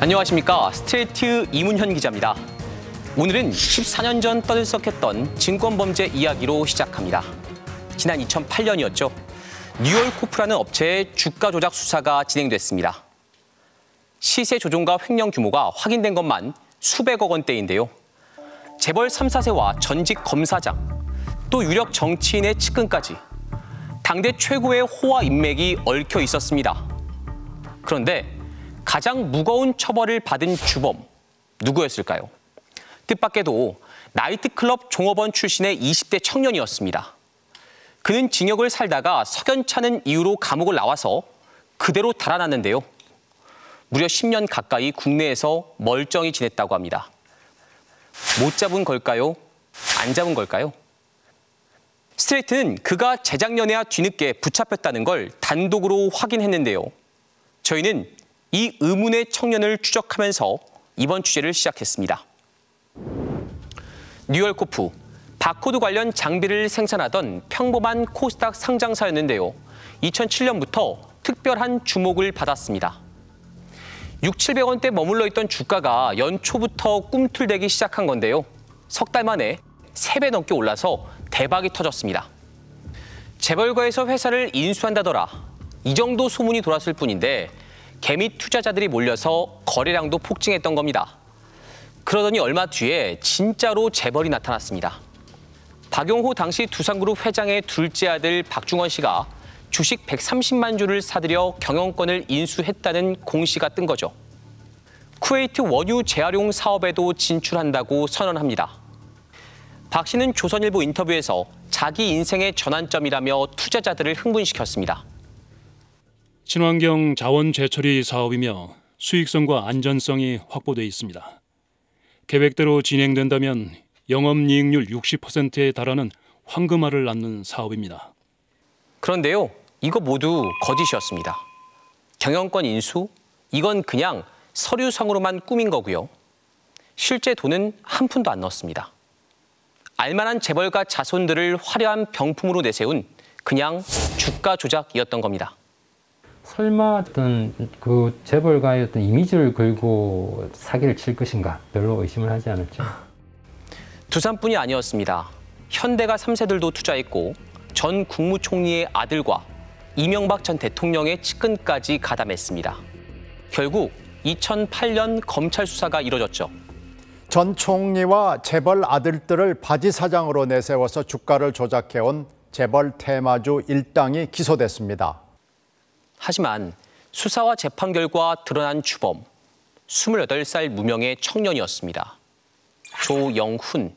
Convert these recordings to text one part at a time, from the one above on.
안녕하십니까. 스트레이트 이문현 기자입니다. 오늘은 14년 전 떠들썩했던 증권범죄 이야기로 시작합니다. 지난 2008년이었죠. 뉴얼코프라는 업체의 주가 조작 수사가 진행됐습니다. 시세 조종과 횡령 규모가 확인된 것만 수백억 원대인데요. 재벌 3, 4세와 전직 검사장, 또 유력 정치인의 측근까지 당대 최고의 호화 인맥이 얽혀 있었습니다. 그런데 가장 무거운 처벌을 받은 주범, 누구였을까요? 뜻밖에도 나이트클럽 종업원 출신의 20대 청년이었습니다. 그는 징역을 살다가 석연찮은 이유로 감옥을 나와서 그대로 달아났는데요. 무려 10년 가까이 국내에서 멀쩡히 지냈다고 합니다. 못 잡은 걸까요? 안 잡은 걸까요? 스트레이트는 그가 재작년에야 뒤늦게 붙잡혔다는 걸 단독으로 확인했는데요. 저희는 이 의문의 청년을 추적하면서 이번 취재를 시작했습니다. 뉴얼코프, 바코드 관련 장비를 생산하던 평범한 코스닥 상장사였는데요. 2007년부터 특별한 주목을 받았습니다. 600~700원대 머물러 있던 주가가 연초부터 꿈틀대기 시작한 건데요. 석 달 만에 3배 넘게 올라서 대박이 터졌습니다. 재벌가에서 회사를 인수한다더라. 이 정도 소문이 돌았을 뿐인데 개미 투자자들이 몰려서 거래량도 폭증했던 겁니다. 그러더니 얼마 뒤에 진짜로 재벌이 나타났습니다. 박용호 당시 두산그룹 회장의 둘째 아들 박중원 씨가 주식 130만 주를 사들여 경영권을 인수했다는 공시가 뜬 거죠. 쿠웨이트 원유 재활용 사업에도 진출한다고 선언합니다. 박 씨는 조선일보 인터뷰에서 자기 인생의 전환점이라며 투자자들을 흥분시켰습니다. 친환경 자원 재처리 사업이며 수익성과 안전성이 확보돼 있습니다. 계획대로 진행된다면 영업이익률 60%에 달하는 황금알을 낳는 사업입니다. 그런데요, 이거 모두 거짓이었습니다. 경영권 인수? 이건 그냥 서류상으로만 꾸민 거고요. 실제 돈은 한 푼도 안 넣었습니다. 알만한 재벌가 자손들을 화려한 병풍으로 내세운 그냥 주가 조작이었던 겁니다. 설마 그 재벌가의 어떤 이미지를 걸고 사기를 칠 것인가 별로 의심을 하지 않았죠. 두산뿐이 아니었습니다. 현대가 3세들도 투자했고 전 국무총리의 아들과 이명박 전 대통령의 측근까지 가담했습니다. 결국 2008년 검찰 수사가 이뤄졌죠. 전 총리와 재벌 아들들을 바지 사장으로 내세워서 주가를 조작해온 재벌 테마주 일당이 기소됐습니다. 하지만 수사와 재판 결과 드러난 주범, 28살 무명의 청년이었습니다. 조영훈.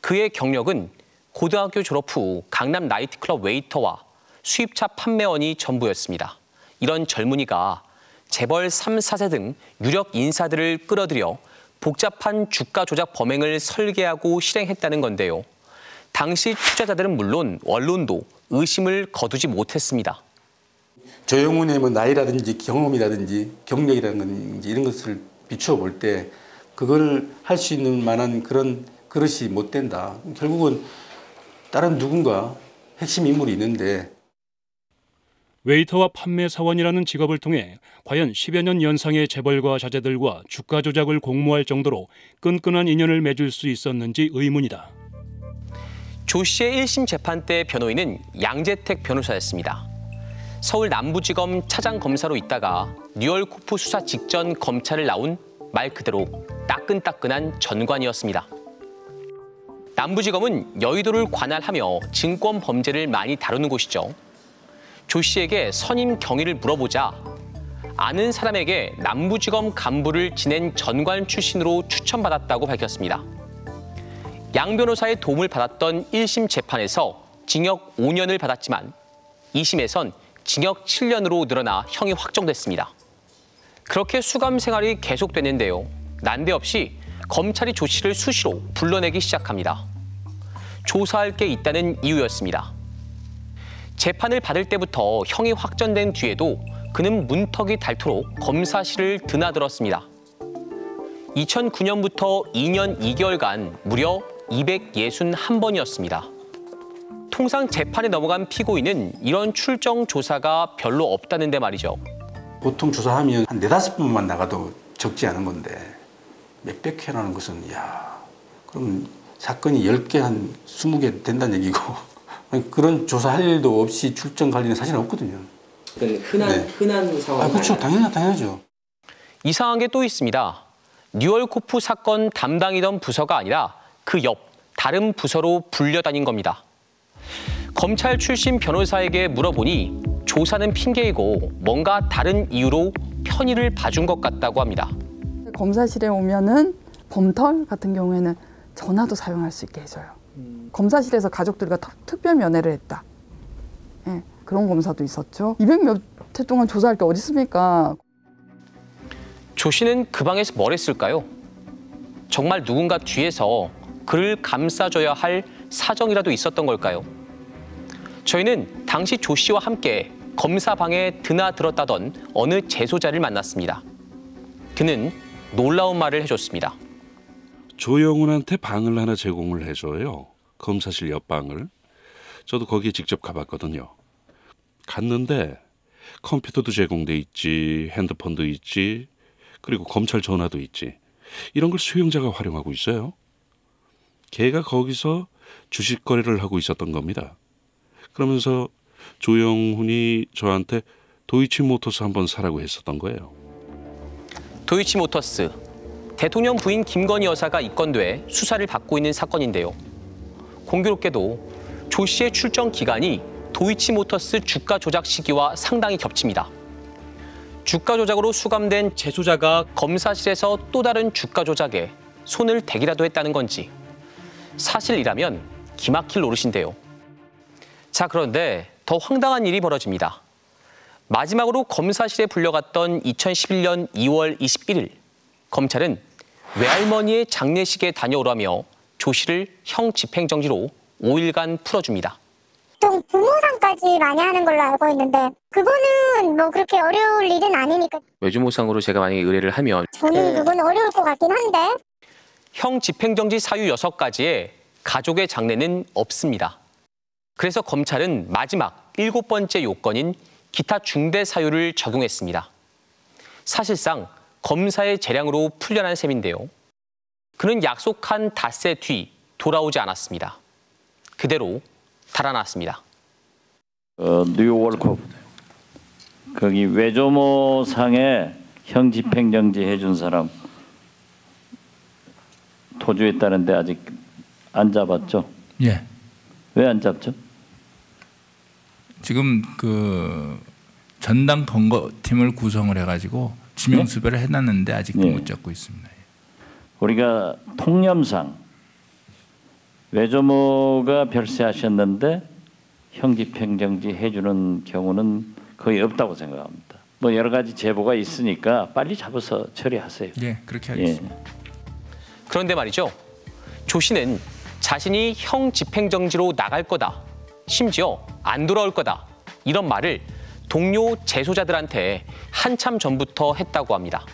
그의 경력은 고등학교 졸업 후 강남 나이트클럽 웨이터와 수입차 판매원이 전부였습니다. 이런 젊은이가 재벌 3, 4세 등 유력 인사들을 끌어들여 복잡한 주가 조작 범행을 설계하고 실행했다는 건데요. 당시 투자자들은 물론 언론도 의심을 거두지 못했습니다. 조영훈의 뭐 나이라든지 경험이라든지 경력이라든지 이런 것을 비추어 볼 때 그걸 할 수 있는 만한 그런 그릇이 못 된다. 결국은 다른 누군가 핵심 인물이 있는데. 웨이터와 판매 사원이라는 직업을 통해 과연 10여 년 연상의 재벌가 자제들과 주가 조작을 공모할 정도로 끈끈한 인연을 맺을 수 있었는지 의문이다. 조 씨의 1심 재판 때 변호인은 양재택 변호사였습니다. 서울 남부지검 차장검사로 있다가 뉴얼코프 수사 직전 검찰을 나온 말 그대로 따끈따끈한 전관이었습니다. 남부지검은 여의도를 관할하며 증권 범죄를 많이 다루는 곳이죠. 조 씨에게 선임 경위를 물어보자 아는 사람에게 남부지검 간부를 지낸 전관 출신으로 추천받았다고 밝혔습니다. 양 변호사의 도움을 받았던 1심 재판에서 징역 5년을 받았지만 2심에선 징역 7년으로 늘어나 형이 확정됐습니다. 그렇게 수감 생활이 계속됐는데요. 난데없이 검찰이 조 씨를 수시로 불러내기 시작합니다. 조사할 게 있다는 이유였습니다. 재판을 받을 때부터 형이 확정된 뒤에도 그는 문턱이 닳도록 검사실을 드나들었습니다. 2009년부터 2년 2개월간 무려 261번이었습니다. 통상 재판에 넘어간 피고인은 이런 출정 조사가 별로 없다는데 말이죠. 보통 조사하면 한 4-5번만 나가도 적지 않은 건데 몇백 회라는 것은 그럼 사건이 10개 한 20개 된다는 얘기고 그런 조사할 일도 없이 출정 관리는 사실은 없거든요. 흔한 상황. 그렇죠. 당연하죠. 이상한 게 또 있습니다. 뉴얼코프 사건 담당이던 부서가 아니라 그 옆 다른 부서로 불려다닌 겁니다. 검찰 출신 변호사에게 물어보니 조사는 핑계이고 뭔가 다른 이유로 편의를 봐준 것 같다고 합니다. 검사실에 오면은 범털 같은 경우에는 전화도 사용할 수 있게 해줘요. 검사실에서 가족들과 특별 면회를 했다. 예, 그런 검사도 있었죠. 200몇 회 동안 조사할 게 어디 있습니까? 조 씨는 그 방에서 뭘 했을까요? 정말 누군가 뒤에서 그를 감싸줘야 할 사정이라도 있었던 걸까요? 저희는 당시 조 씨와 함께 검사 방에 드나들었다던 어느 재소자를 만났습니다. 그는 놀라운 말을 해줬습니다. 조영훈한테 방을 하나 제공을 해줘요. 검사실 옆방을. 저도 거기에 직접 가봤거든요. 갔는데 컴퓨터도 제공돼 있지, 핸드폰도 있지, 그리고 검찰 전화도 있지. 이런 걸 수용자가 활용하고 있어요. 걔가 거기서 주식 거래를 하고 있었던 겁니다. 그러면서 조영훈이 저한테 도이치모터스 한번 사라고 했었던 거예요. 도이치모터스, 대통령 부인 김건희 여사가 입건돼 수사를 받고 있는 사건인데요. 공교롭게도 조 씨의 출정 기간이 도이치모터스 주가 조작 시기와 상당히 겹칩니다. 주가 조작으로 수감된 재소자가 검사실에서 또 다른 주가 조작에 손을 대기라도 했다는 건지 사실이라면 기막힐 노릇인데요. 자, 그런데 더 황당한 일이 벌어집니다. 마지막으로 검사실에 불려갔던 2011년 2월 21일, 검찰은 외할머니의 장례식에 다녀오라며 조 씨를 형 집행정지로 5일간 풀어줍니다. 좀 부모상까지 많이 하는 걸로 알고 있는데 그거는 뭐 그렇게 어려울 일은 아니니까. 외주모상으로 제가 만약에 의뢰를 하면 저는 그건 어려울 것 같긴 한데. 형 집행정지 사유 6가지에 가족의 장례는 없습니다. 그래서 검찰은 마지막 7번째 요건인 기타 중대 사유를 적용했습니다. 사실상 검사의 재량으로 풀려난 셈인데요. 그는 약속한 닷새 뒤 돌아오지 않았습니다. 그대로 달아났습니다. 뉴월컵 거기 외조모상에 형 집행정지 해준 사람 도주했다는데 아직 안 잡았죠? 예. 왜 안 잡죠? 지금 그 전담 검거팀을 구성을 해가지고 지명 수배를 해놨는데 아직도 못 잡고 있습니다. 우리가 통념상 외조모가 별세하셨는데 형 집행정지 해주는 경우는 거의 없다고 생각합니다. 뭐 여러 가지 제보가 있으니까 빨리 잡아서 처리하세요. 예, 그렇게 하겠습니다. 그런데 말이죠. 조 씨는 자신이 형 집행정지로 나갈 거다. 심지어 안 돌아올 거다. 이런 말을 동료 재소자들한테 한참 전부터 했다고 합니다.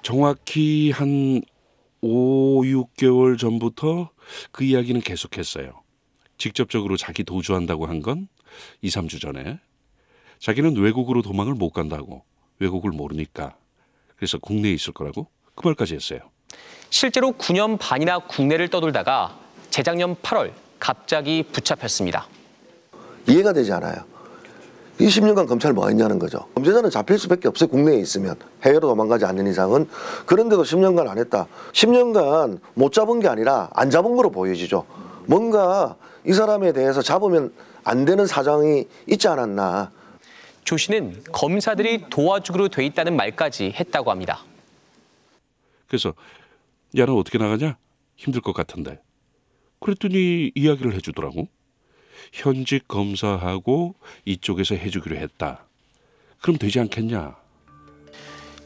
정확히 한 5, 6개월 전부터 그 이야기는 계속했어요. 직접적으로 자기 도주한다고 한 건 2, 3주 전에. 자기는 외국으로 도망을 못 간다고. 외국을 모르니까. 그래서 국내에 있을 거라고 그 말까지 했어요. 실제로 9년 반이나 국내를 떠돌다가 재작년 8월 갑자기 붙잡혔습니다. 이해가 되지 않아요. 20년간 검찰 뭐 했냐는 거죠. 범죄자는 잡힐 수밖에 없어요. 국내에 있으면. 해외로 도망가지 않는 이상은. 그런데도 10년간 안 했다. 10년간 못 잡은 게 아니라 안 잡은 거로 보여지죠. 뭔가 이 사람에 대해서 잡으면 안 되는 사정이 있지 않았나. 조 씨는 검사들이 도와주기로 돼 있다는 말까지 했다고 합니다. 그래서 야, 너 어떻게 나가냐? 힘들 것 같은데. 그랬더니 이야기를 해주더라고. 현직 검사하고 이쪽에서 해주기로 했다. 그럼 되지 않겠냐?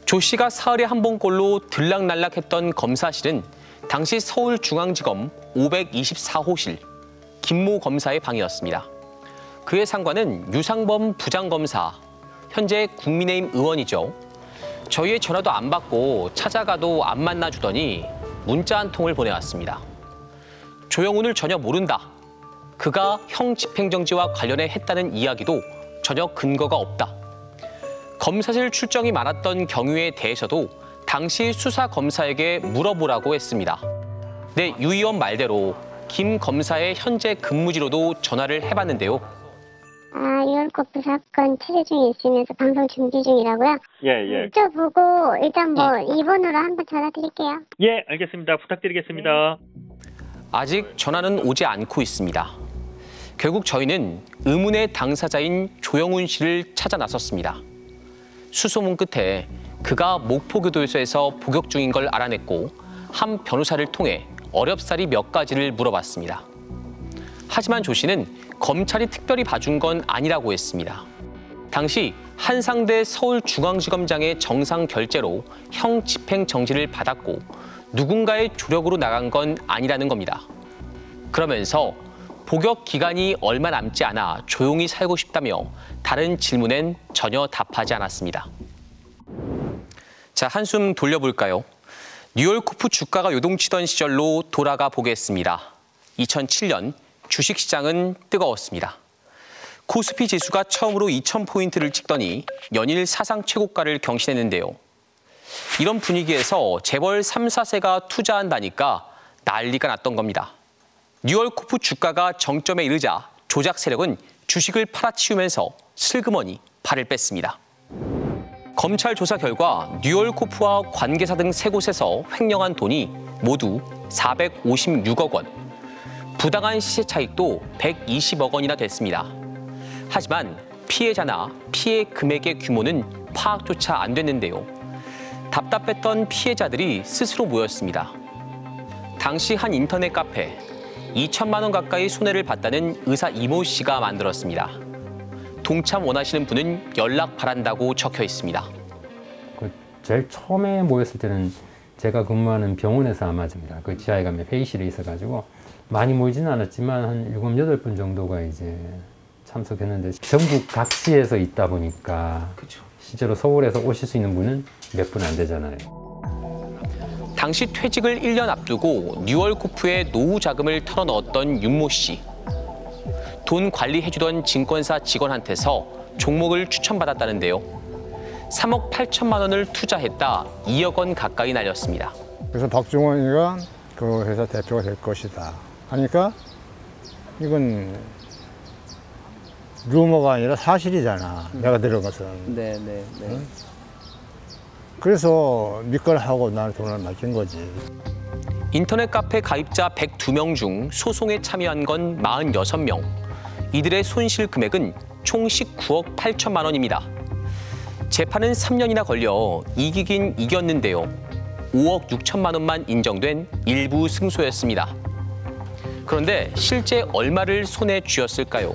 조 씨가 사흘에 한 번꼴로 들락날락했던 검사실은 당시 서울중앙지검 524호실 김모 검사의 방이었습니다. 그의 상관은 유상범 부장검사, 현재 국민의힘 의원이죠. 저희의 전화도 안 받고 찾아가도 안 만나주더니 문자 한 통을 보내왔습니다. 조영훈을 전혀 모른다. 그가 형 집행정지와 관련해 했다는 이야기도 전혀 근거가 없다. 검사실 출정이 많았던 경위에 대해서도 당시 수사 검사에게 물어보라고 했습니다. 네, 유 의원 말대로 김 검사의 현재 근무지로도 전화를 해봤는데요. 유월코프 사건 취재 중에 있으면서 방송 준비 중이라고요? 예. 여쭤보고 일단 이 번호로 한번 전화 드릴게요. 예, 알겠습니다. 부탁드리겠습니다. 아직 전화는 오지 않고 있습니다. 결국 저희는 의문의 당사자인 조영훈 씨를 찾아 나섰습니다. 수소문 끝에 그가 목포교도소에서 복역 중인 걸 알아냈고 한 변호사를 통해 어렵사리 몇 가지를 물어봤습니다. 하지만 조 씨는 검찰이 특별히 봐준 건 아니라고 했습니다. 당시 한상대 서울중앙지검장의 정상 결재로 형 집행 정지를 받았고 누군가의 조력으로 나간 건 아니라는 겁니다. 그러면서 복역 기간이 얼마 남지 않아 조용히 살고 싶다며 다른 질문엔 전혀 답하지 않았습니다. 자, 한숨 돌려볼까요? 뉴올코프 주가가 요동치던 시절로 돌아가 보겠습니다. 2007년 주식시장은 뜨거웠습니다. 코스피 지수가 처음으로 2,000포인트를 찍더니 연일 사상 최고가를 경신했는데요. 이런 분위기에서 재벌 3, 4세가 투자한다니까 난리가 났던 겁니다. 뉴올코프 주가가 정점에 이르자 조작 세력은 주식을 팔아치우면서 슬그머니 발을 뺐습니다. 검찰 조사 결과 뉴올코프와 관계사 등 3곳에서 횡령한 돈이 모두 456억 원, 부당한 시세 차익도 120억 원이나 됐습니다. 하지만 피해자나 피해 금액의 규모는 파악조차 안 됐는데요. 답답했던 피해자들이 스스로 모였습니다. 당시 한 인터넷 카페, 2천만 원 가까이 손해를 봤다는 의사 이모 씨가 만들었습니다. 동참 원하시는 분은 연락 바란다고 적혀 있습니다. 제일 처음에 모였을 때는 제가 근무하는 병원에서 아마입니다. 그 지하에 가면 회의실에 있어가지고 많이 모이지는 않았지만 한 7, 8분 정도가 이제 참석했는데 전국 각지에서 있다 보니까 실제로 서울에서 오실 수 있는 분은 몇 분 안 되잖아요. 당시 퇴직을 1년 앞두고 뉴올코프에 노후 자금을 털어넣었던 윤모 씨. 돈 관리해주던 증권사 직원한테서 종목을 추천받았다는데요. 3억 8천만 원을 투자했다 2억 원 가까이 날렸습니다. 그래서 박중원이가 그 회사 대표가 될 것이다 하니까 이건 루머가 아니라 사실이잖아. 내가 들은 것은. 네. 응? 그래서 믿거라 하고 나는 돈을 맡긴 거지. 인터넷 카페 가입자 102명 중 소송에 참여한 건 46명. 이들의 손실 금액은 총 19억 8천만 원입니다. 재판은 3년이나 걸려 이기긴 이겼는데요. 5억 6천만 원만 인정된 일부 승소였습니다. 그런데 실제 얼마를 손에 쥐었을까요?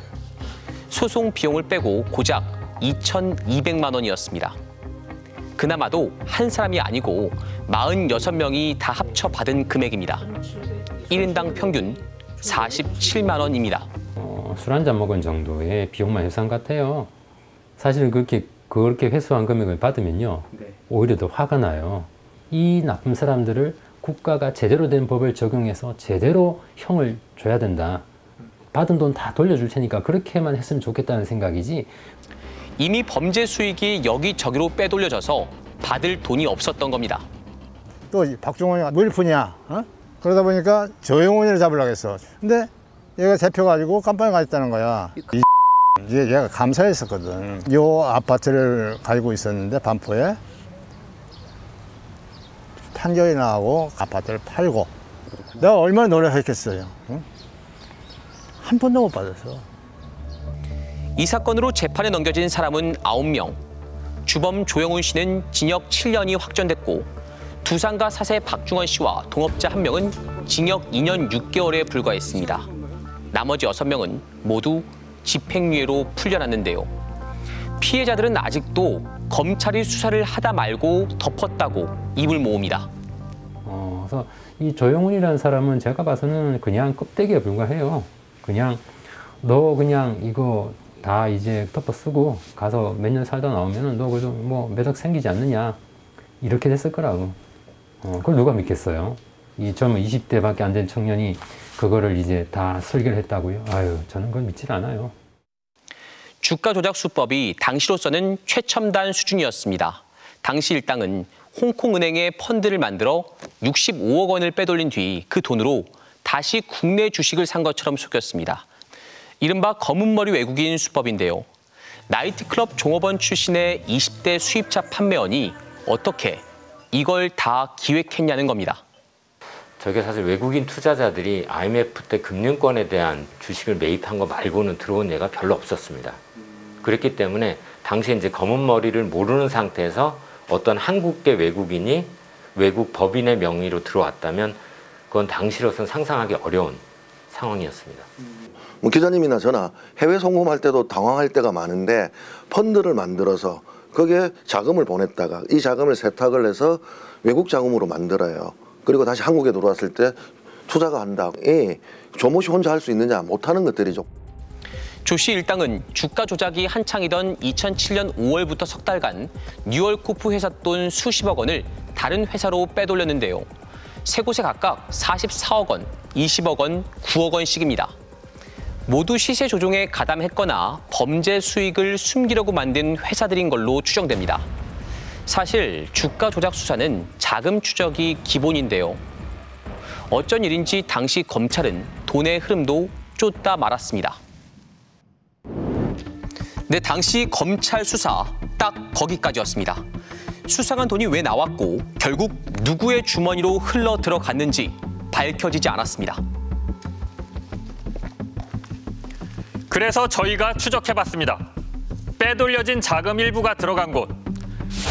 소송 비용을 빼고 고작 2,200만 원이었습니다. 그나마도 한 사람이 아니고 46명이 다 합쳐 받은 금액입니다. 1인당 평균 47만 원입니다. 술 한 잔 먹은 정도의 비용만 협상 같아요. 사실 그렇게 회수한 금액을 받으면요. 오히려 더 화가 나요. 이 나쁜 사람들을 국가가 제대로 된 법을 적용해서 제대로 형을 줘야 된다. 받은 돈 다 돌려줄 테니까 그렇게만 했으면 좋겠다는 생각이지. 이미 범죄 수익이 여기저기로 빼돌려져서 받을 돈이 없었던 겁니다. 또 박중원이가 물푼이야. 그러다 보니까 조영훈이를 잡으려고 했어. 근데 얘가 잡혀가지고 깜빵에 가 있다는 거야. 얘가 감사했었거든. 요 아파트를 가지고 있었는데 반포에 판결이 나고 아파트를 팔고 내가 얼마나 노력했겠어요. 응? 한 푼도 못 받았어. 이 사건으로 재판에 넘겨진 사람은 9명. 주범 조영훈 씨는 징역 7년이 확정됐고 두산가 사세 박중원 씨와 동업자 1명은 징역 2년 6개월에 불과했습니다. 나머지 6명은 모두 집행유예로 풀려났는데요. 피해자들은 아직도 검찰이 수사를 하다 말고 덮었다고 입을 모읍니다. 그래서 이 조영훈이라는 사람은 제가 봐서는 그냥 껍데기에 불과해요. 너 이거 다 이제 덮어 쓰고 가서 몇 년 살다 나오면은 너 그래도 뭐 매덕 생기지 않느냐 이렇게 됐을 거라고. 그걸 누가 믿겠어요? 이 젊은 20대밖에 안 된 청년이 그거를 이제 다 설계를 했다고요? 아유, 저는 그걸 믿질 않아요. 주가 조작 수법이 당시로서는 최첨단 수준이었습니다. 당시 일당은 홍콩은행에 펀드를 만들어 65억 원을 빼돌린 뒤 그 돈으로 다시 국내 주식을 산 것처럼 속였습니다. 이른바 검은머리 외국인 수법인데요. 나이트클럽 종업원 출신의 20대 수입차 판매원이 어떻게 이걸 다 기획했냐는 겁니다. 저게 사실 외국인 투자자들이 IMF 때 금융권에 대한 주식을 매입한 거 말고는 들어온 예가 별로 없었습니다. 그랬기 때문에 당시에 이제 검은 머리를 모르는 상태에서 어떤 한국계 외국인이 외국 법인의 명의로 들어왔다면 그건 당시로서는 상상하기 어려운 상황이었습니다. 뭐 기자님이나 저나 해외 송금할 때도 당황할 때가 많은데 펀드를 만들어서 거기에 자금을 보냈다가 이 자금을 세탁을 해서 외국 자금으로 만들어요. 그리고 다시 한국에 들어왔을 때 투자가 한다. 조모 씨 혼자 할 수 있느냐, 못하는 것들이죠. 조 씨 일당은 주가 조작이 한창이던 2007년 5월부터 석 달간 뉴얼코프 회사 돈 수십억 원을 다른 회사로 빼돌렸는데요. 세 곳에 각각 44억 원, 20억 원, 9억 원씩입니다. 모두 시세 조종에 가담했거나 범죄 수익을 숨기려고 만든 회사들인 걸로 추정됩니다. 사실 주가 조작 수사는 자금 추적이 기본인데요. 어쩐 일인지 당시 검찰은 돈의 흐름도 쫓다 말았습니다. 네, 당시 검찰 수사 딱 거기까지였습니다. 수상한 돈이 왜 나왔고 결국 누구의 주머니로 흘러 들어갔는지 밝혀지지 않았습니다. 그래서 저희가 추적해봤습니다. 빼돌려진 자금 일부가 들어간 곳,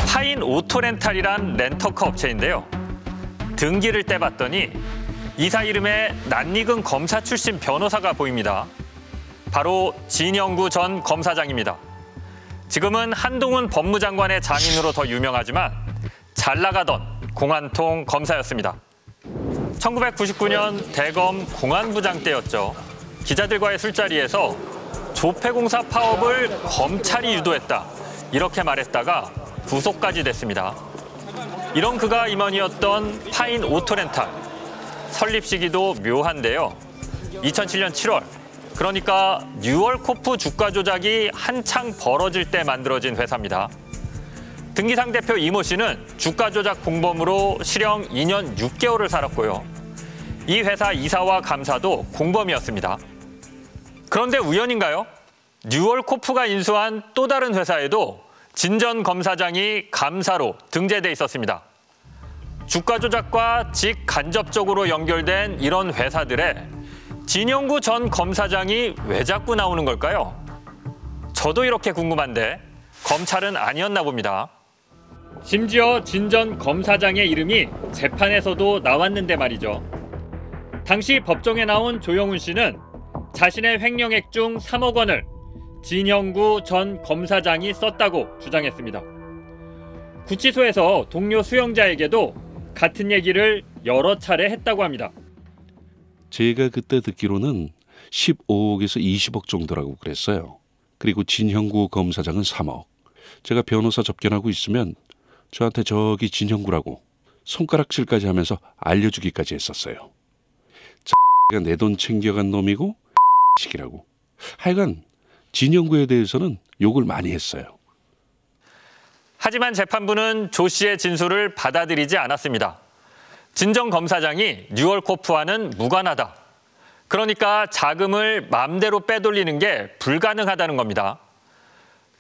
파인 오토렌탈이란 렌터카 업체인데요. 등기를 떼봤더니 이사 이름에 낯익은 검사 출신 변호사가 보입니다. 바로 진영구 전 검사장입니다. 지금은 한동훈 법무장관의 장인으로 더 유명하지만 잘 나가던 공안통 검사였습니다. 1999년 대검 공안부장 때였죠. 기자들과의 술자리에서 조폐공사 파업을 검찰이 유도했다, 이렇게 말했다가 구속까지 됐습니다. 이런 그가 임원이었던 파인 오토렌탈. 설립 시기도 묘한데요. 2007년 7월, 그러니까 뉴얼코프 주가 조작이 한창 벌어질 때 만들어진 회사입니다. 등기상 대표 이모 씨는 주가 조작 공범으로 실형 2년 6개월을 살았고요. 이 회사 이사와 감사도 공범이었습니다. 그런데 우연인가요? 뉴얼코프가 인수한 또 다른 회사에도 진 전 검사장이 감사로 등재돼 있었습니다. 주가 조작과 직간접적으로 연결된 이런 회사들에 진영구 전 검사장이 왜 자꾸 나오는 걸까요? 저도 이렇게 궁금한데 검찰은 아니었나 봅니다. 심지어 진 전 검사장의 이름이 재판에서도 나왔는데 말이죠. 당시 법정에 나온 조영훈 씨는 자신의 횡령액 중 3억 원을 진영구 전 검사장이 썼다고 주장했습니다. 구치소에서 동료 수용자에게도 같은 얘기를 여러 차례 했다고 합니다. 제가 그때 듣기로는 15억에서 20억 정도라고 그랬어요. 그리고 진형구 검사장은 3억. 제가 변호사 접견하고 있으면 저한테 저기 진형구라고 손가락질까지 하면서 알려주기까지 했었어요. X가 내 돈 챙겨간 놈이고 X이라고. 하여간 진형구에 대해서는 욕을 많이 했어요. 하지만 재판부는 조 씨의 진술을 받아들이지 않았습니다. 진 전 검사장이 뉴얼코프와는 무관하다. 그러니까 자금을 마음대로 빼돌리는 게 불가능하다는 겁니다.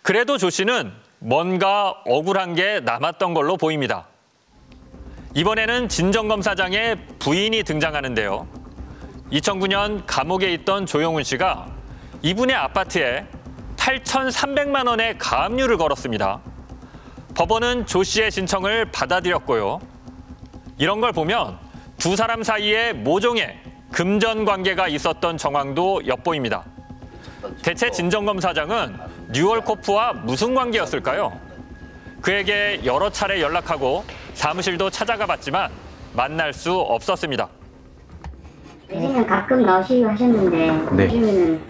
그래도 조 씨는 뭔가 억울한 게 남았던 걸로 보입니다. 이번에는 진 전 검사장의 부인이 등장하는데요. 2009년 감옥에 있던 조영훈 씨가 이분의 아파트에 8,300만 원의 가압류를 걸었습니다. 법원은 조 씨의 신청을 받아들였고요. 이런 걸 보면 두 사람 사이에 모종의 금전 관계가 있었던 정황도 엿보입니다. 대체 진 전 검사장은 뉴얼코프와 무슨 관계였을까요? 그에게 여러 차례 연락하고 사무실도 찾아가 봤지만 만날 수 없었습니다. 요즘은 가끔 나오시기로 하셨는데 요즘에는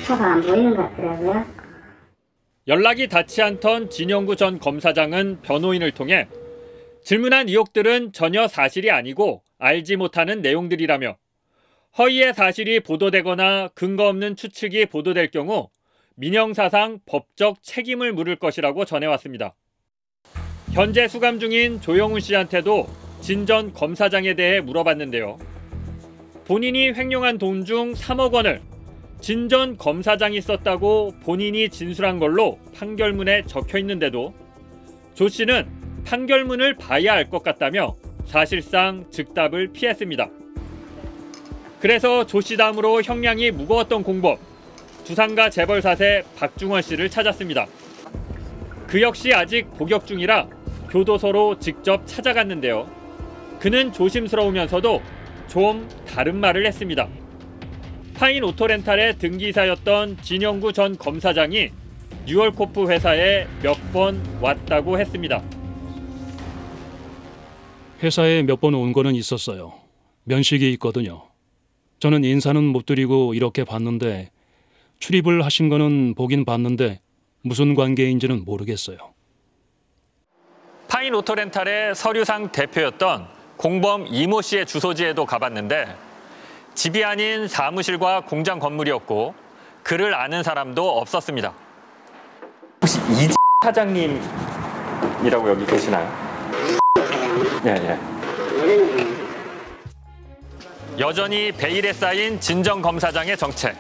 차가 안 보이는 것 같더라고요. 연락이 닿지 않던 진영구 전 검사장은 변호인을 통해 질문한 의혹들은 전혀 사실이 아니고 알지 못하는 내용들이라며 허위의 사실이 보도되거나 근거 없는 추측이 보도될 경우 민형사상 법적 책임을 물을 것이라고 전해왔습니다. 현재 수감 중인 조영훈 씨한테도 진 전 검사장에 대해 물어봤는데요. 본인이 횡령한 돈 중 3억 원을 진 전 검사장이 썼다고 본인이 진술한 걸로 판결문에 적혀 있는데도 조 씨는 판결문을 봐야 알 것 같다며 사실상 즉답을 피했습니다. 그래서 조 씨 다음으로 형량이 무거웠던 공범 두산가 재벌 4세 박중원 씨를 찾았습니다. 그 역시 아직 복역 중이라 교도소로 직접 찾아갔는데요. 그는 조심스러우면서도 좀 다른 말을 했습니다. 파인 오토렌탈의 등기사였던 진영구 전 검사장이 뉴얼코프 회사에 몇 번 왔다고 했습니다. 회사에 몇 번 온 거는 있었어요. 면식이 있거든요. 저는 인사는 못 드리고 이렇게 봤는데 출입을 하신 거는 보긴 봤는데 무슨 관계인지는 모르겠어요. 파인 오토렌탈의 서류상 대표였던 공범 이모 씨의 주소지에도 가봤는데 집이 아닌 사무실과 공장 건물이었고 그를 아는 사람도 없었습니다. 혹시 이 사장님이라고 여기 계시나요? 네. 여전히 베일에 쌓인 진 전 검사장의 정체.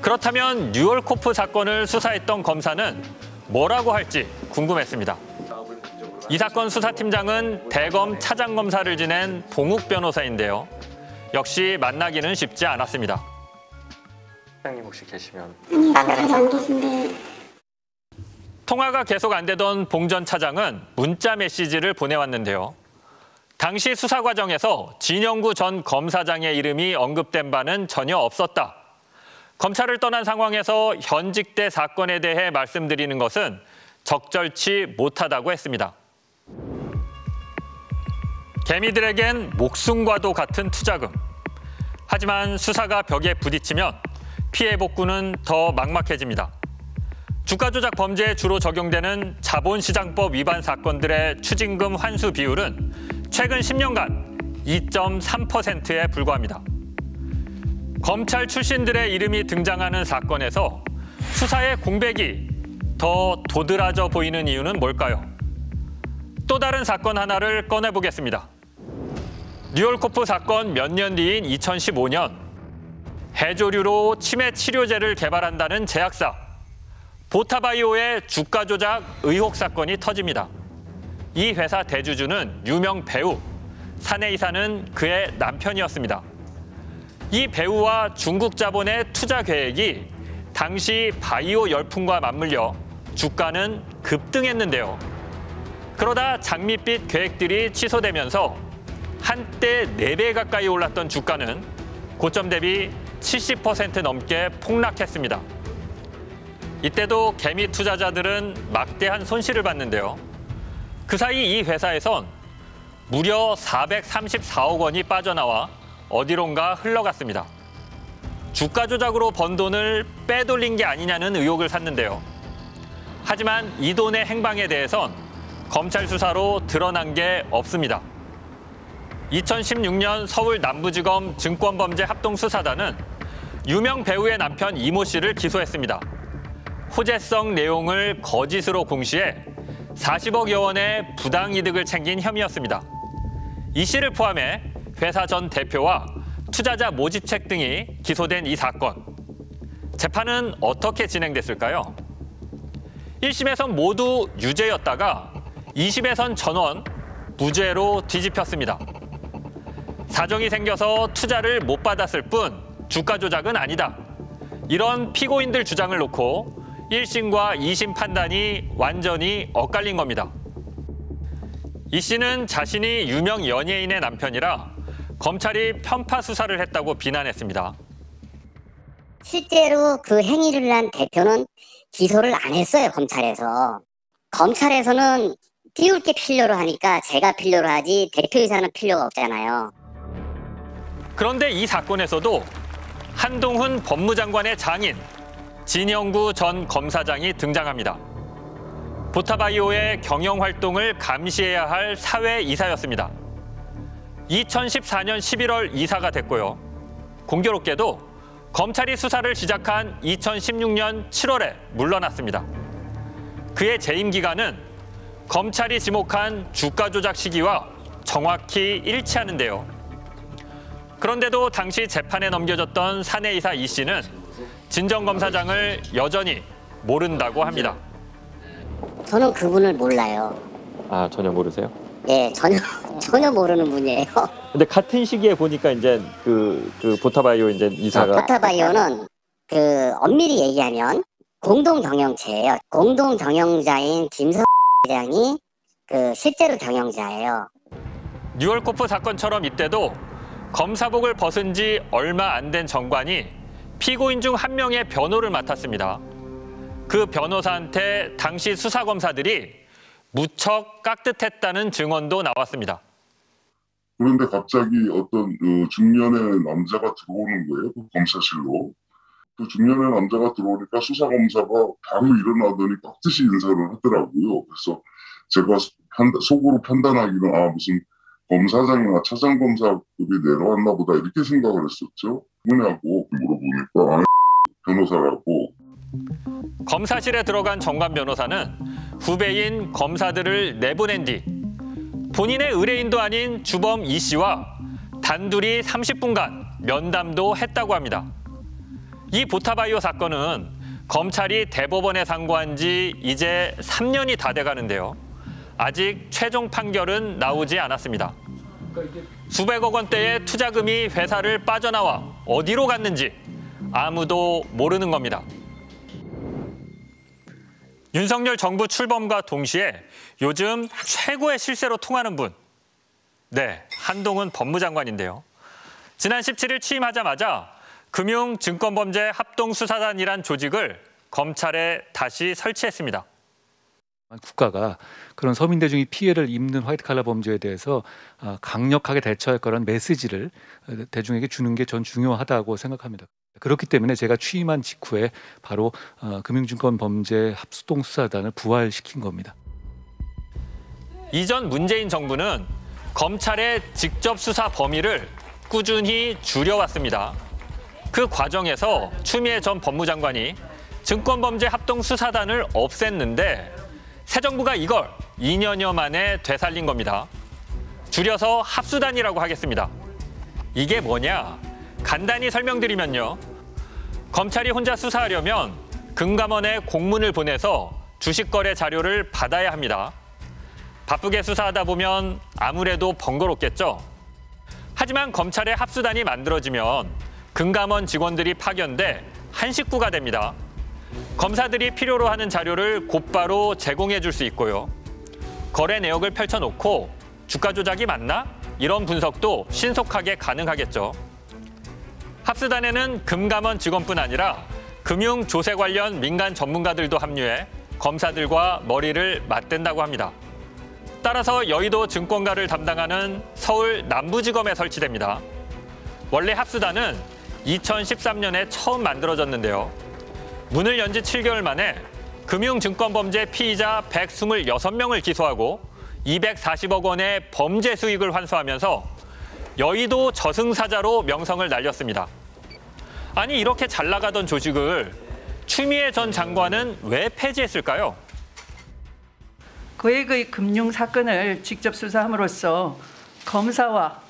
그렇다면 뉴얼코프 사건을 수사했던 검사는 뭐라고 할지 궁금했습니다. 이 사건 수사팀장은 대검 차장검사를 지낸 봉욱 변호사인데요. 역시 만나기는 쉽지 않았습니다. 사장님 혹시 계시면? 아니, 안 계신데. 통화가 계속 안 되던 봉 전 차장은 문자 메시지를 보내왔는데요. 당시 수사 과정에서 진영구 전 검사장의 이름이 언급된 바는 전혀 없었다. 검찰을 떠난 상황에서 현직대 사건에 대해 말씀드리는 것은 적절치 못하다고 했습니다. 개미들에겐 목숨과도 같은 투자금. 하지만 수사가 벽에 부딪히면 피해 복구는 더 막막해집니다. 주가 조작 범죄에 주로 적용되는 자본시장법 위반 사건들의 추징금 환수 비율은 최근 10년간 2.3%에 불과합니다. 검찰 출신들의 이름이 등장하는 사건에서 수사의 공백이 더 도드라져 보이는 이유는 뭘까요? 또 다른 사건 하나를 꺼내보겠습니다. 뉴얼코프 사건 몇 년 뒤인 2015년 해조류로 치매 치료제를 개발한다는 제약사 보타바이오의 주가 조작 의혹 사건이 터집니다. 이 회사 대주주는 유명 배우, 사내이사는 그의 남편이었습니다. 이 배우와 중국 자본의 투자 계획이 당시 바이오 열풍과 맞물려 주가는 급등했는데요. 그러다 장밋빛 계획들이 취소되면서 한때 4배 가까이 올랐던 주가는 고점 대비 70% 넘게 폭락했습니다. 이때도 개미 투자자들은 막대한 손실을 봤는데요. 그 사이 이 회사에선 무려 434억 원이 빠져나와 어디론가 흘러갔습니다. 주가 조작으로 번 돈을 빼돌린 게 아니냐는 의혹을 샀는데요. 하지만 이 돈의 행방에 대해선 검찰 수사로 드러난 게 없습니다. 2016년 서울 남부지검 증권범죄합동수사단은 유명 배우의 남편 이모 씨를 기소했습니다. 호재성 내용을 거짓으로 공시해 40억여 원의 부당이득을 챙긴 혐의였습니다. 이 씨를 포함해 회사 전 대표와 투자자 모집책 등이 기소된 이 사건. 재판은 어떻게 진행됐을까요? 1심에선 모두 유죄였다가 2심에선 전원 무죄로 뒤집혔습니다. 사정이 생겨서 투자를 못 받았을 뿐 주가 조작은 아니다. 이런 피고인들 주장을 놓고 1심과 2심 판단이 완전히 엇갈린 겁니다. 이 씨는 자신이 유명 연예인의 남편이라 검찰이 편파 수사를 했다고 비난했습니다. 실제로 그 행위를 한 대표는 기소를 안 했어요, 검찰에서. 검찰에서는 띄울 게 필요로 하니까 제가 필요로 하지 대표이사는 필요가 없잖아요. 그런데 이 사건에서도 한동훈 법무장관의 장인 진영구 전 검사장이 등장합니다. 보타바이오의 경영활동을 감시해야 할 사회이사였습니다. 2014년 11월 이사가 됐고요. 공교롭게도 검찰이 수사를 시작한 2016년 7월에 물러났습니다. 그의 재임 기간은 검찰이 지목한 주가 조작 시기와 정확히 일치하는데요. 그런데도 당시 재판에 넘겨졌던 사내이사 이 씨는 진정검사장을 여전히 모른다고 합니다. 저는 그분을 몰라요. 아, 전혀 모르세요? 예, 전혀 모르는 분이에요. 근데 같은 시기에 보니까 이제 그 보타바이오 이제 이사가 보타바이오는 엄밀히 얘기하면 공동 경영체예요. 공동 경영자인 김성 회장이 실제로 경영자예요. 뉴월코프 사건처럼 이때도 검사복을 벗은 지 얼마 안 된 정관이 피고인 중 한 명의 변호를 맡았습니다. 그 변호사한테 당시 수사검사들이 무척 깍듯했다는 증언도 나왔습니다. 그런데 갑자기 어떤 중년의 남자가 들어오는 거예요. 그 검사실로. 그 중년의 남자가 들어오니까 수사검사가 바로 일어나더니 깍듯이 인사를 하더라고요. 그래서 제가 속으로 판단하기는 무슨 검사장이나 차장검사급이 내려왔나 보다 이렇게 생각을 했었죠. 뭐냐고 물어보니까 변호사라고. 검사실에 들어간 정관 변호사는 후배인 검사들을 내보낸 뒤 본인의 의뢰인도 아닌 주범 이 씨와 단둘이 30분간 면담도 했다고 합니다. 이 보타바이오 사건은 검찰이 대법원에 상고한 지 이제 3년이 다 돼가는데요. 아직 최종 판결은 나오지 않았습니다. 수백억 원대의 투자금이 회사를 빠져나와 어디로 갔는지 아무도 모르는 겁니다. 윤석열 정부 출범과 동시에 요즘 최고의 실세로 통하는 분. 네, 한동훈 법무장관인데요. 지난 17일 취임하자마자 금융증권범죄합동수사단이란 조직을 검찰에 다시 설치했습니다. 국가가 그런 서민 대중이 피해를 입는 화이트칼라 범죄에 대해서 강력하게 대처할 거라는 메시지를 대중에게 주는 게 전 중요하다고 생각합니다. 그렇기 때문에 제가 취임한 직후에 바로 금융증권범죄합동수사단을 부활시킨 겁니다. 이전 문재인 정부는 검찰의 직접 수사 범위를 꾸준히 줄여왔습니다. 그 과정에서 추미애 전 법무장관이 증권범죄합동수사단을 없앴는데 새 정부가 이걸 2년여 만에 되살린 겁니다. 줄여서 합수단이라고 하겠습니다. 이게 뭐냐? 간단히 설명드리면요. 검찰이 혼자 수사하려면 금감원에 공문을 보내서 주식거래 자료를 받아야 합니다. 바쁘게 수사하다 보면 아무래도 번거롭겠죠. 하지만 검찰의 합수단이 만들어지면 금감원 직원들이 파견돼 한 식구가 됩니다. 검사들이 필요로 하는 자료를 곧바로 제공해 줄 수 있고요. 거래 내역을 펼쳐놓고 주가 조작이 맞나? 이런 분석도 신속하게 가능하겠죠. 합수단에는 금감원 직원뿐 아니라 금융 조세 관련 민간 전문가들도 합류해 검사들과 머리를 맞댄다고 합니다. 따라서 여의도 증권가를 담당하는 서울 남부지검에 설치됩니다. 원래 합수단은 2013년에 처음 만들어졌는데요. 문을 연 지 7개월 만에 금융증권범죄 피의자 126명을 기소하고 240억 원의 범죄 수익을 환수하면서 여의도 저승사자로 명성을 날렸습니다. 아니 이렇게 잘 나가던 조직을 추미애 전 장관은 왜 폐지했을까요? 거액의 금융 사건을 직접 수사함으로써 검사와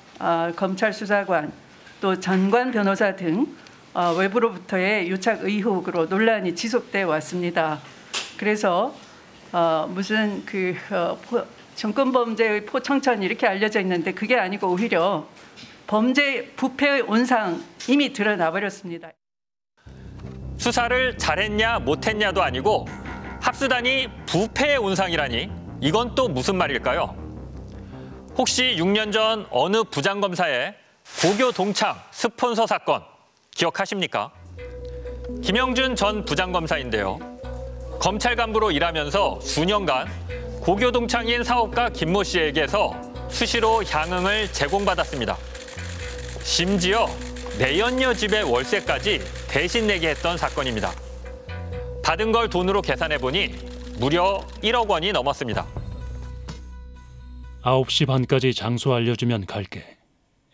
검찰 수사관 또 장관 변호사 등 외부로부터의 유착 의혹으로 논란이 지속돼 왔습니다. 그래서 무슨 정권범죄의 포청천 이렇게 알려져 있는데 그게 아니고 오히려 범죄 부패의 온상 이미 드러나 버렸습니다. 수사를 잘했냐 못했냐도 아니고 합수단이 부패의 온상이라니 이건 또 무슨 말일까요? 혹시 6년 전 어느 부장검사의 고교 동창 스폰서 사건 기억하십니까? 김영준 전 부장검사인데요. 검찰 간부로 일하면서 수년간 고교 동창인 사업가 김모 씨에게서 수시로 향응을 제공받았습니다. 심지어 내연녀 집의 월세까지 대신 내게 했던 사건입니다. 받은 걸 돈으로 계산해보니 무려 1억 원이 넘었습니다. 9시 반까지 장소 알려주면 갈게.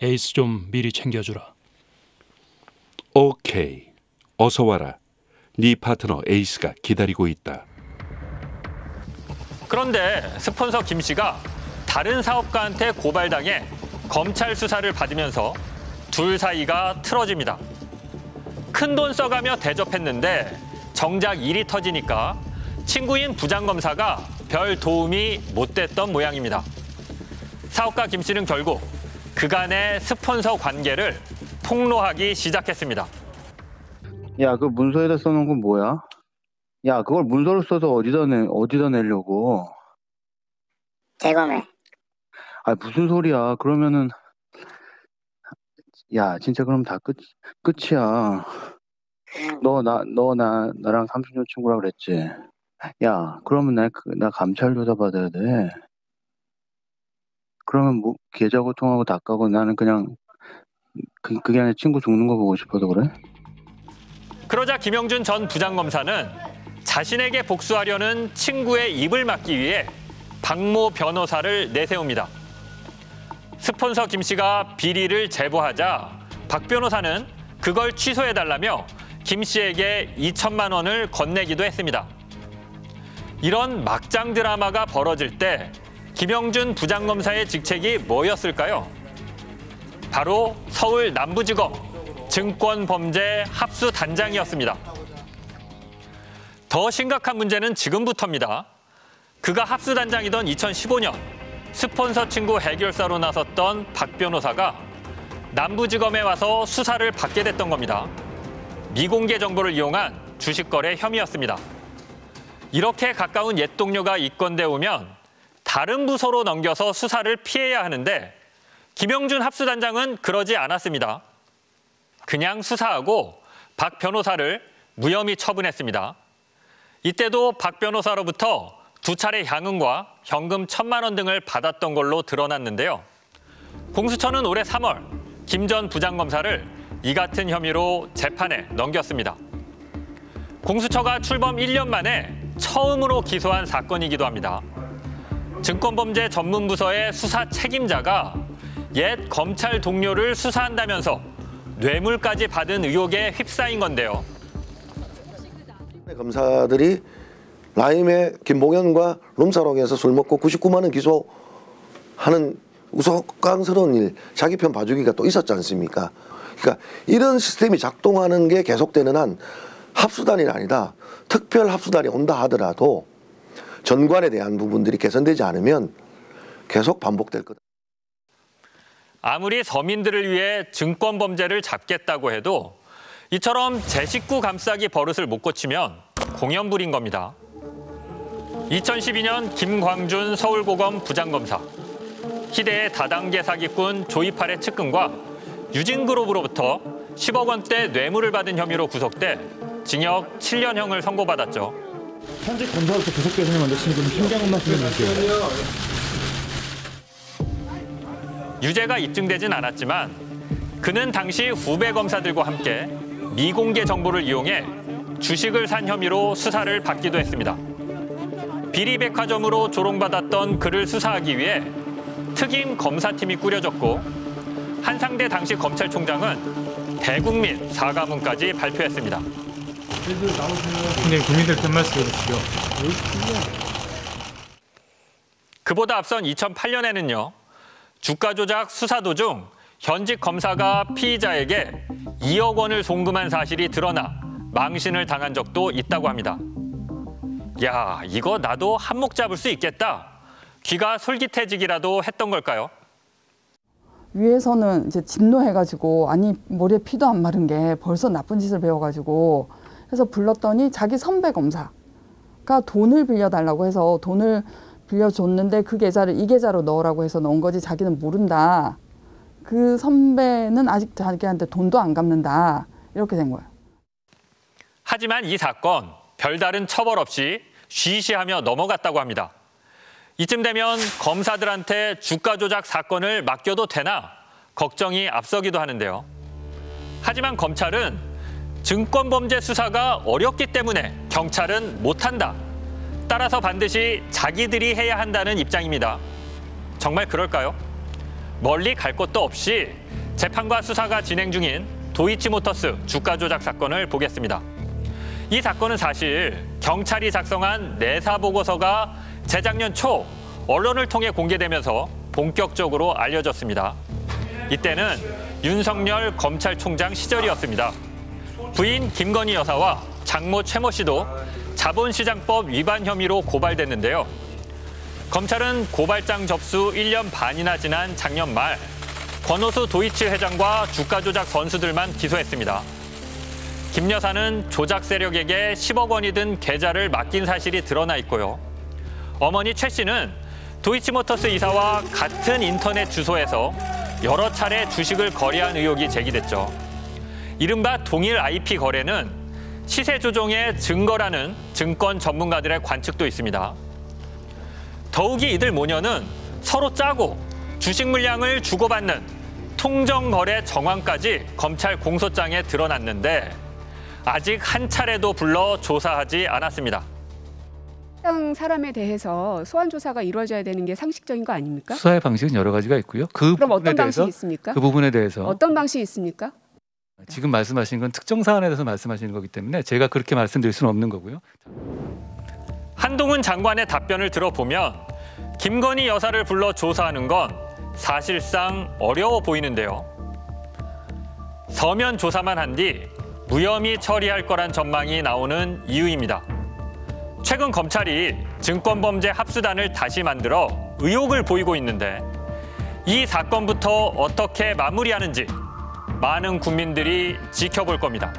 에이스 좀 미리 챙겨주라. 오케이, 어서 와라. 네 파트너 에이스가 기다리고 있다. 그런데 스폰서 김 씨가 다른 사업가한테 고발당해 검찰 수사를 받으면서 둘 사이가 틀어집니다. 큰돈 써가며 대접했는데 정작 일이 터지니까 친구인 부장검사가 별 도움이 못 됐던 모양입니다. 사업가 김 씨는 결국 그간의 스폰서 관계를 폭로하기 시작했습니다. 야, 그 문서에다 써놓은 건 뭐야? 야, 그걸 문서로 써서 어디다 내려고? 대검에. 아, 무슨 소리야? 그러면은 야, 진짜 그럼 다 끝이야. 나랑 30년 친구라 그랬지. 야, 그러면 나 감찰 조사 받아야 돼. 그러면 뭐 계좌고 통하고 다 까고 나는 그냥 그게 아니라 친구 죽는 거 보고 싶어서 그래? 그러자 김영준 전 부장검사는 자신에게 복수하려는 친구의 입을 막기 위해 박모 변호사를 내세웁니다. 스폰서 김 씨가 비리를 제보하자 박 변호사는 그걸 취소해달라며 김 씨에게 2천만 원을 건네기도 했습니다. 이런 막장 드라마가 벌어질 때 김영준 부장검사의 직책이 뭐였을까요? 바로 서울 남부지검 증권범죄 합수단장이었습니다. 더 심각한 문제는 지금부터입니다. 그가 합수단장이던 2015년 스폰서 친구 해결사로 나섰던 박 변호사가 남부지검에 와서 수사를 받게 됐던 겁니다. 미공개 정보를 이용한 주식거래 혐의였습니다. 이렇게 가까운 옛 동료가 입건돼 오면 다른 부서로 넘겨서 수사를 피해야 하는데 김영준 합수단장은 그러지 않았습니다. 그냥 수사하고 박 변호사를 무혐의 처분했습니다. 이때도 박 변호사로부터 2차례 향응과 현금 1,000만 원 등을 받았던 걸로 드러났는데요. 공수처는 올해 3월 김 전 부장검사를 이 같은 혐의로 재판에 넘겼습니다. 공수처가 출범 1년 만에 처음으로 기소한 사건이기도 합니다. 증권범죄 전문부서의 수사 책임자가 옛 검찰 동료를 수사한다면서 뇌물까지 받은 의혹에 휩싸인 건데요. 검사들이 라임의 김봉현과 룸사롱에서 술 먹고 99만 원 기소하는 우스꽝스러운 일, 자기 편 봐주기가 또 있었지 않습니까? 그러니까 이런 시스템이 작동하는 게 계속되는 한 합수단이 아니다. 특별 합수단이 온다 하더라도 전관에 대한 부분들이 개선되지 않으면 계속 반복될 거다. 아무리 서민들을 위해 증권범죄를 잡겠다고 해도 이처럼 제 식구 감싸기 버릇을 못 고치면 공연불인 겁니다. 2012년 김광준 서울고검 부장검사, 희대의 다단계 사기꾼 조이팔의 측근과 유진그룹으로부터 10억 원대 뇌물을 받은 혐의로 구속돼 징역 7년형을 선고받았죠. 현직 검사로서 구속된 손님 먼저 지금 심경원 말씀해 주세요. 유죄가 입증되진 않았지만 그는 당시 후배 검사들과 함께 미공개 정보를 이용해 주식을 산 혐의로 수사를 받기도 했습니다. 비리백화점으로 조롱받았던 그를 수사하기 위해 특임 검사팀이 꾸려졌고 한상대 당시 검찰총장은 대국민 사과문까지 발표했습니다. 네, 국민들께 말씀해 주시죠. 그보다 앞선 2008년에는요. 주가 조작 수사 도중 현직 검사가 피의자에게 2억 원을 송금한 사실이 드러나 망신을 당한 적도 있다고 합니다. 야, 이거 나도 한몫 잡을 수 있겠다. 귀가 솔깃해지기라도 했던 걸까요? 위에서는 이제 진노해가지고 아니 머리에 피도 안 마른 게 벌써 나쁜 짓을 배워가지고 해서 불렀더니 자기 선배 검사가 돈을 빌려달라고 해서 돈을 빌려줬는데 그 계좌를 이 계좌로 넣으라고 해서 넣은 거지 자기는 모른다. 그 선배는 아직 자기한테 돈도 안 갚는다. 이렇게 된 거예요. 하지만 이 사건 별다른 처벌 없이 쉬쉬하며 넘어갔다고 합니다. 이쯤 되면 검사들한테 주가 조작 사건을 맡겨도 되나 걱정이 앞서기도 하는데요. 하지만 검찰은 증권범죄 수사가 어렵기 때문에 경찰은 못한다. 따라서 반드시 자기들이 해야 한다는 입장입니다. 정말 그럴까요? 멀리 갈 곳도 없이 재판과 수사가 진행 중인 도이치모터스 주가 조작 사건을 보겠습니다. 이 사건은 사실 경찰이 작성한 내사 보고서가 재작년 초 언론을 통해 공개되면서 본격적으로 알려졌습니다. 이때는 윤석열 검찰총장 시절이었습니다. 부인 김건희 여사와 장모 최모 씨도 자본시장법 위반 혐의로 고발됐는데요. 검찰은 고발장 접수 1년 반이나 지난 작년 말 권오수 도이치 회장과 주가 조작 선수들만 기소했습니다. 김 여사는 조작 세력에게 10억 원이 든 계좌를 맡긴 사실이 드러나 있고요. 어머니 최 씨는 도이치모터스 이사와 같은 인터넷 주소에서 여러 차례 주식을 거래한 의혹이 제기됐죠. 이른바 동일 IP 거래는 시세 조종의 증거라는 증권 전문가들의 관측도 있습니다. 더욱이 이들 모녀는 서로 짜고 주식 물량을 주고받는 통정 거래 정황까지 검찰 공소장에 드러났는데 아직 한 차례도 불러 조사하지 않았습니다. 해당 사람에 대해서 소환 조사가 이루어져야 되는 게 상식적인 거 아닙니까? 수사의 방식은 여러 가지가 있고요. 그럼 어떤 방식이 있습니까? 그 부분에 대해서 어떤 방식이 있습니까? 지금 말씀하신 건 특정 사안에 대해서 말씀하시는 거기 때문에 제가 그렇게 말씀드릴 수는 없는 거고요. 한동훈 장관의 답변을 들어보면 김건희 여사를 불러 조사하는 건 사실상 어려워 보이는데요. 서면 조사만 한 뒤 무혐의 처리할 거란 전망이 나오는 이유입니다. 최근 검찰이 증권범죄 합수단을 다시 만들어 의혹을 보이고 있는데 이 사건부터 어떻게 마무리하는지 많은 국민들이 지켜볼 겁니다.